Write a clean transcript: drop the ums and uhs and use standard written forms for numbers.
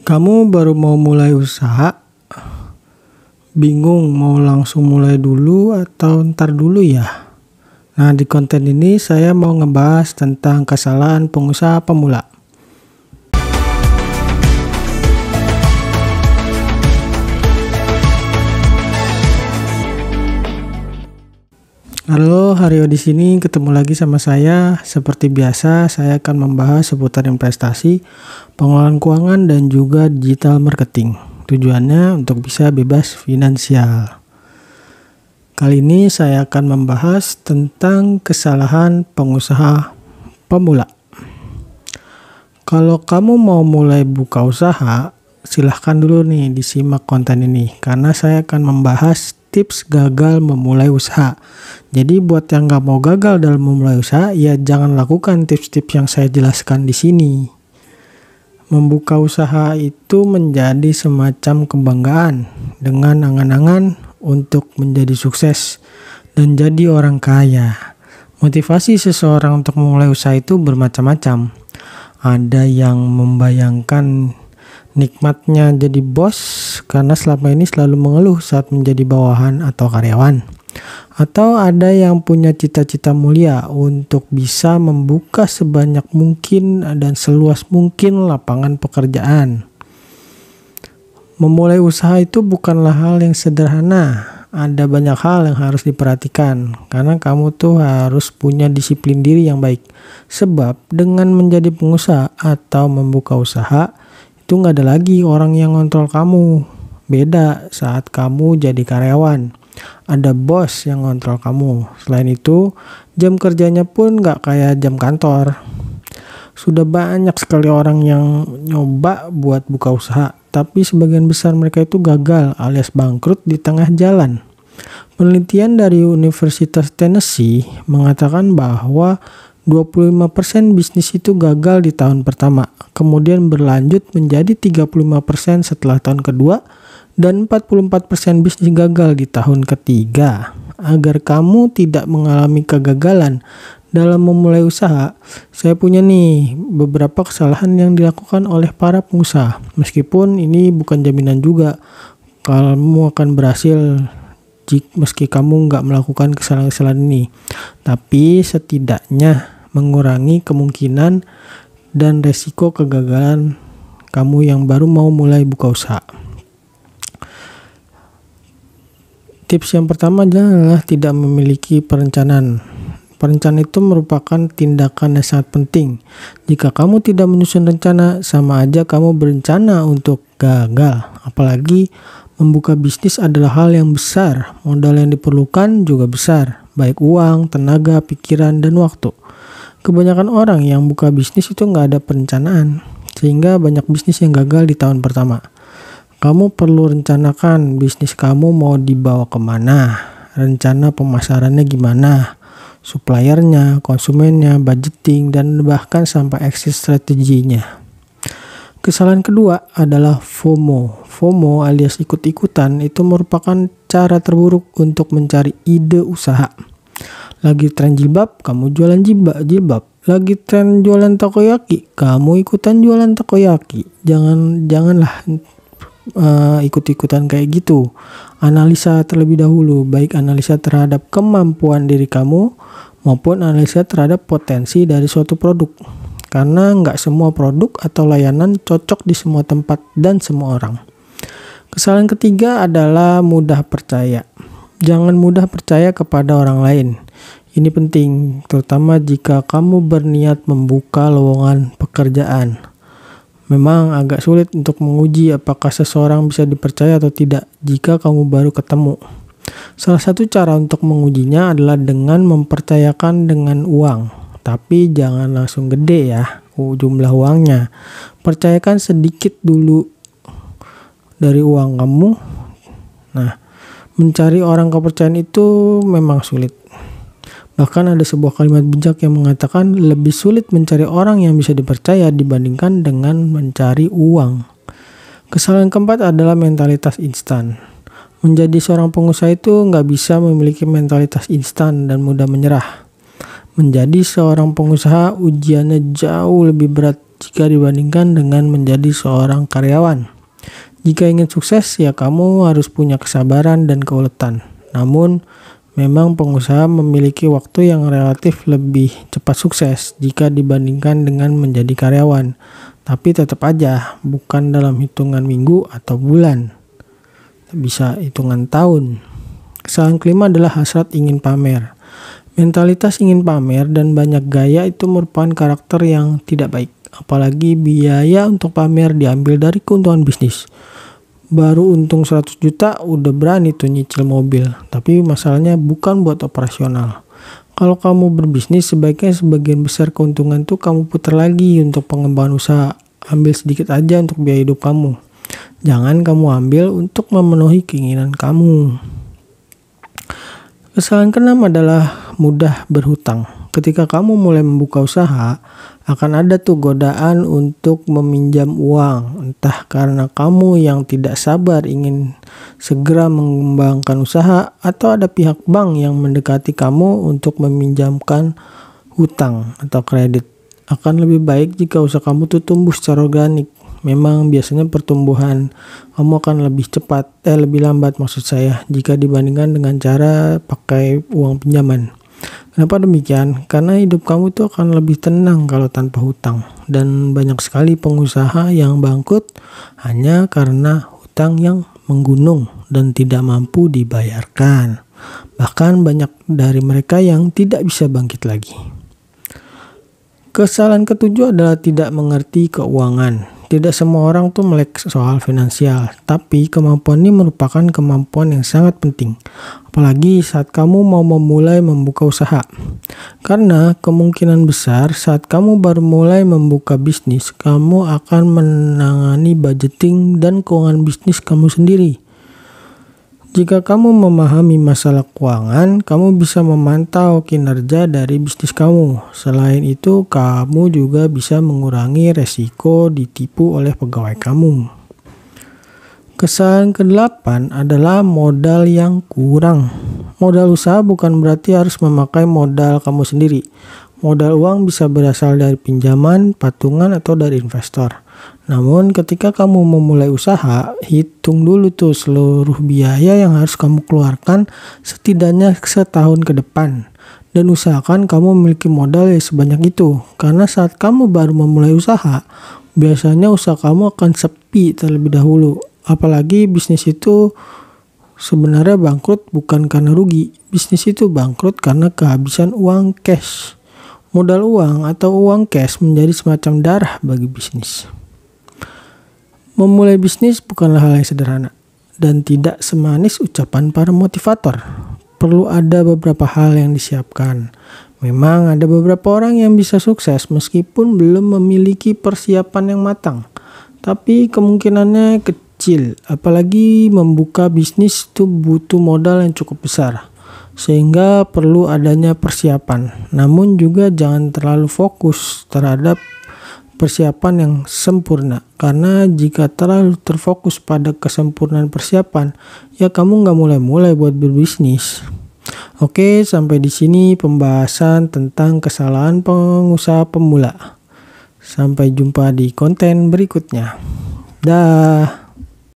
Kamu baru mau mulai usaha, bingung mau langsung mulai dulu atau ntar dulu ya? Nah, di konten ini saya mau ngebahas tentang kesalahan pengusaha pemula. Halo, Haryo di sini ketemu lagi sama saya. Seperti biasa, saya akan membahas seputar investasi, pengelolaan keuangan, dan juga digital marketing. Tujuannya untuk bisa bebas finansial. Kali ini saya akan membahas tentang kesalahan pengusaha pemula. Kalau kamu mau mulai buka usaha, silahkan dulu nih disimak konten ini, karena saya akan membahas tips gagal memulai usaha. Jadi buat yang nggak mau gagal dalam memulai usaha, ya jangan lakukan tips-tips yang saya jelaskan di sini. Membuka usaha itu menjadi semacam kebanggaan dengan angan-angan untuk menjadi sukses dan jadi orang kaya. Motivasi seseorang untuk memulai usaha itu bermacam-macam. Ada yang membayangkan nikmatnya jadi bos karena selama ini selalu mengeluh saat menjadi bawahan atau karyawan. Atau ada yang punya cita-cita mulia untuk bisa membuka sebanyak mungkin dan seluas mungkin lapangan pekerjaan. Memulai usaha itu bukanlah hal yang sederhana. Ada banyak hal yang harus diperhatikan karena kamu tuh harus punya disiplin diri yang baik. Sebab dengan menjadi pengusaha atau membuka usaha itu nggak ada lagi orang yang ngontrol kamu. Beda saat kamu jadi karyawan. Ada bos yang ngontrol kamu. Selain itu, jam kerjanya pun nggak kayak jam kantor. Sudah banyak sekali orang yang nyoba buat buka usaha, tapi sebagian besar mereka itu gagal alias bangkrut di tengah jalan. Penelitian dari Universitas Tennessee mengatakan bahwa 25% bisnis itu gagal di tahun pertama, kemudian berlanjut menjadi 35% setelah tahun kedua, dan 44% bisnis gagal di tahun ketiga. Agar kamu tidak mengalami kegagalan dalam memulai usaha, saya punya nih beberapa kesalahan yang dilakukan oleh para pengusaha. Meskipun ini bukan jaminan juga kamu akan berhasil meski kamu nggak melakukan kesalahan-kesalahan ini. Tapi setidaknya mengurangi kemungkinan dan resiko kegagalan kamu yang baru mau mulai buka usaha. Tips yang pertama adalah tidak memiliki perencanaan. Perencanaan itu merupakan tindakan yang sangat penting. Jika kamu tidak menyusun rencana, sama aja kamu berencana untuk gagal. Apalagi membuka bisnis adalah hal yang besar. Modal yang diperlukan juga besar, baik uang, tenaga, pikiran, dan waktu. Kebanyakan orang yang buka bisnis itu nggak ada perencanaan, sehingga banyak bisnis yang gagal di tahun pertama. Kamu perlu rencanakan bisnis kamu mau dibawa kemana, rencana pemasarannya gimana, suppliernya, konsumennya, budgeting, dan bahkan sampai exit strateginya. Kesalahan kedua adalah FOMO. FOMO alias ikut-ikutan itu merupakan cara terburuk untuk mencari ide usaha. Lagi tren jilbab, kamu jualan jilbab. Lagi tren jualan takoyaki, kamu ikutan jualan takoyaki. Janganlah ikut-ikutan kayak gitu. Analisa terlebih dahulu, baik analisa terhadap kemampuan diri kamu maupun analisa terhadap potensi dari suatu produk. Karena nggak semua produk atau layanan cocok di semua tempat dan semua orang. Kesalahan ketiga adalah mudah percaya. Jangan mudah percaya kepada orang lain. Ini penting, terutama jika kamu berniat membuka lowongan pekerjaan. Memang agak sulit untuk menguji apakah seseorang bisa dipercaya atau tidak jika kamu baru ketemu. Salah satu cara untuk mengujinya adalah dengan mempercayakan dengan uang. Tapi jangan langsung gede ya jumlah uangnya. Percayakan sedikit dulu dari uang kamu. Nah, mencari orang kepercayaan itu memang sulit. Bahkan ada sebuah kalimat bijak yang mengatakan lebih sulit mencari orang yang bisa dipercaya dibandingkan dengan mencari uang. Kesalahan keempat adalah mentalitas instan. Menjadi seorang pengusaha itu nggak bisa memiliki mentalitas instan dan mudah menyerah. Menjadi seorang pengusaha ujiannya jauh lebih berat jika dibandingkan dengan menjadi seorang karyawan. Jika ingin sukses, ya kamu harus punya kesabaran dan keuletan. Namun, memang pengusaha memiliki waktu yang relatif lebih cepat sukses jika dibandingkan dengan menjadi karyawan. Tapi tetap aja, bukan dalam hitungan minggu atau bulan. Bisa hitungan tahun. Kesalahan kelima adalah hasrat ingin pamer. Mentalitas ingin pamer dan banyak gaya itu merupakan karakter yang tidak baik. Apalagi biaya untuk pamer diambil dari keuntungan bisnis. Baru untung 100 juta udah berani tuh nyicil mobil. Tapi masalahnya bukan buat operasional. Kalau kamu berbisnis, sebaiknya sebagian besar keuntungan tuh kamu putar lagi untuk pengembangan usaha. Ambil sedikit aja untuk biaya hidup kamu. Jangan kamu ambil untuk memenuhi keinginan kamu. Kesalahan keenam adalah mudah berhutang. Ketika kamu mulai membuka usaha, akan ada tuh godaan untuk meminjam uang. Entah karena kamu yang tidak sabar ingin segera mengembangkan usaha, atau ada pihak bank yang mendekati kamu untuk meminjamkan hutang atau kredit. Akan lebih baik jika usaha kamu tuh tumbuh secara organik. Memang biasanya pertumbuhan kamu akan lebih lambat maksud saya, jika dibandingkan dengan cara pakai uang pinjaman. Kenapa demikian? Karena hidup kamu itu akan lebih tenang kalau tanpa hutang. Dan banyak sekali pengusaha yang bangkrut hanya karena hutang yang menggunung dan tidak mampu dibayarkan. Bahkan banyak dari mereka yang tidak bisa bangkit lagi. Kesalahan ketujuh adalah tidak mengerti keuangan. Tidak semua orang tuh melek soal finansial, tapi kemampuan ini merupakan kemampuan yang sangat penting. Apalagi saat kamu mau memulai membuka usaha. Karena kemungkinan besar saat kamu baru mulai membuka bisnis, kamu akan menangani budgeting dan keuangan bisnis kamu sendiri. Jika kamu memahami masalah keuangan, kamu bisa memantau kinerja dari bisnis kamu. Selain itu, kamu juga bisa mengurangi resiko ditipu oleh pegawai kamu. Kesalahan ke-8 adalah modal yang kurang. Modal usaha bukan berarti harus memakai modal kamu sendiri. Modal uang bisa berasal dari pinjaman, patungan, atau dari investor. Namun ketika kamu memulai usaha, hitung dulu tuh seluruh biaya yang harus kamu keluarkan setidaknya setahun ke depan. Dan usahakan kamu memiliki modal yang sebanyak itu. Karena saat kamu baru memulai usaha, biasanya usaha kamu akan sepi terlebih dahulu. Apalagi bisnis itu sebenarnya bangkrut bukan karena rugi. Bisnis itu bangkrut karena kehabisan uang cash. Modal uang atau uang cash menjadi semacam darah bagi bisnis. Memulai bisnis bukanlah hal yang sederhana dan tidak semanis ucapan para motivator. Perlu ada beberapa hal yang disiapkan. Memang ada beberapa orang yang bisa sukses meskipun belum memiliki persiapan yang matang. Tapi kemungkinannya kecil, apalagi membuka bisnis itu butuh modal yang cukup besar. Sehingga perlu adanya persiapan. Namun juga jangan terlalu fokus terhadap persiapan yang sempurna, karena jika terlalu terfokus pada kesempurnaan persiapan, ya kamu nggak mulai-mulai buat berbisnis. Oke, sampai di sini pembahasan tentang kesalahan pengusaha pemula. Sampai jumpa di konten berikutnya. Dah.